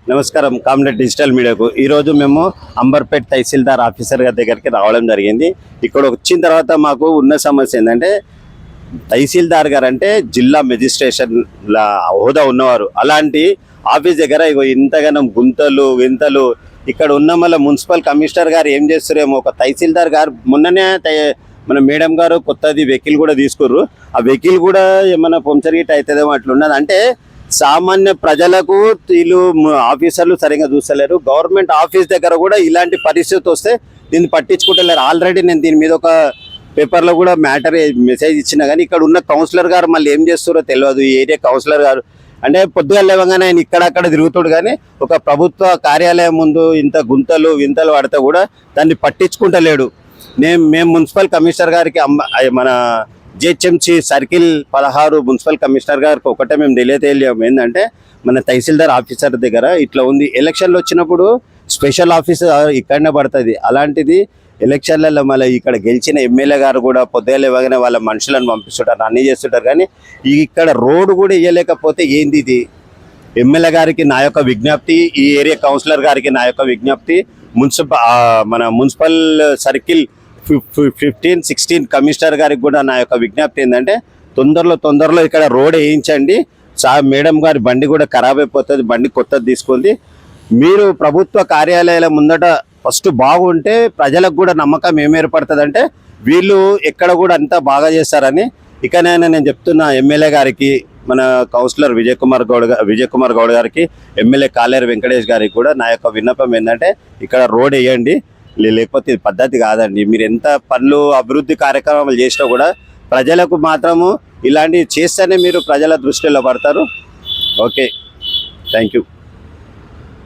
నమస్కారం comrade digital మీడియాకు ఈరోజు మేము అంబర్పేట్ తహసీల్దార్ ఆఫీసర్ గారి దగ్గరికి రావడం జరిగింది. ఇక్కడ వచ్చిన తర్వాత మాకు ఉన్న సమస్య ఏంటంటే తహసీల్దార్ గారు అంటే జిల్లా మెజిస్ట్రేషన్ల హోదా ఉన్నవారు. అలాంటి ఆఫీస్ దగ్గర ఇగో ఇంతగానం గుంతలు వింతలు ఇక్కడ ఉన్న మళ్ళీ మున్సిపల్ కమిషనర్ గారు ఏం చేస్తారేమో. ఒక తహసీల్దార్ గారు మొన్ననే మన మేడం గారు కొత్తది వెహికల్ కూడా తీసుకుర్రు. ఆ వెహికల్ కూడా ఏమన్నా పంచర్ అవుతుందేమో అట్లున్నది. అంటే సామాన్య ప్రజలకు వీళ్ళు ఆఫీసర్లు సరిగా చూస్తలేరు. గవర్నమెంట్ ఆఫీస్ దగ్గర కూడా ఇలాంటి పరిస్థితి వస్తే దీన్ని పట్టించుకుంటలేరు. ఆల్రెడీ నేను దీని మీద ఒక పేపర్లో కూడా మెసేజ్ ఇచ్చిన, కానీ ఇక్కడ ఉన్న కౌన్సిలర్ గారు మళ్ళీ ఏం చేస్తారో తెలియదు. ఈ ఏరియా కౌన్సిలర్ గారు అంటే పొద్దుగా లేవగానే ఆయన ఇక్కడక్కడ తిరుగుతాడు, కానీ ఒక ప్రభుత్వ కార్యాలయం ముందు ఇంత గుంతలు వింతలు పడితే కూడా దాన్ని పట్టించుకుంటలేడు. మేము మున్సిపల్ కమిషనర్ గారికి మన జిహెచ్ఎంసీ సర్కిల్ 16 మున్సిపల్ కమిషనర్ గారికి ఒకటే మేము తెలియజేయం ఏంటంటే మన తహసీల్దార్ ఆఫీసర్ దగ్గర ఇట్లా ఉంది. ఎలక్షన్లు వచ్చినప్పుడు స్పెషల్ ఆఫీసర్ ఇక్కడనే పడుతుంది. అలాంటిది ఎలక్షన్లలో మళ్ళీ ఇక్కడ గెలిచిన ఎమ్మెల్యే గారు కూడా పొద్దుగా లేవగానే వాళ్ళ మనుషులను పంపిస్తుంటారు, అన్నీ చేస్తుంటారు, కానీ ఇక్కడ రోడ్డు కూడా ఇవ్వలేకపోతే ఏంది ఇది? ఎమ్మెల్యే గారికి నా యొక్క విజ్ఞప్తి, ఈ ఏరియా కౌన్సిలర్ గారికి నా యొక్క విజ్ఞప్తి, మన మున్సిపల్ సర్కిల్ 15, 16 కమిషనర్ గారికి కూడా నా యొక్క విజ్ఞప్తి ఏంటంటే తొందరలో ఇక్కడ రోడ్ వేయించండి. మేడం గారి బండి కూడా ఖరాబ్ అయిపోతుంది, బండి కొత్తది తీసుకుంది. మీరు ప్రభుత్వ కార్యాలయాల ముందట ఫస్ట్ బాగుంటే ప్రజలకు కూడా నమ్మకం ఏం ఏర్పడుతుంది అంటే వీళ్ళు ఎక్కడ కూడా అంతా బాగా చేస్తారని. ఇకనైనా నేను చెప్తున్నా ఎమ్మెల్యే గారికి, మన కౌన్సిలర్ విజయ్ కుమార్ గౌడ్ గారికి, ఎమ్మెల్యే కాలేరు వెంకటేష్ గారికి కూడా నా యొక్క విన్నపం ఏంటంటే ఇక్కడ రోడ్ వేయండి, లేకపోతే ఇది పద్ధతి కాదండి. మీరు ఎంత పనులు అభివృద్ధి కార్యక్రమాలు చేసినా కూడా ప్రజలకు మాత్రము ఇలాంటివి చేస్తేనే మీరు ప్రజల దృష్టిలో పడతారు. Okay, thank you.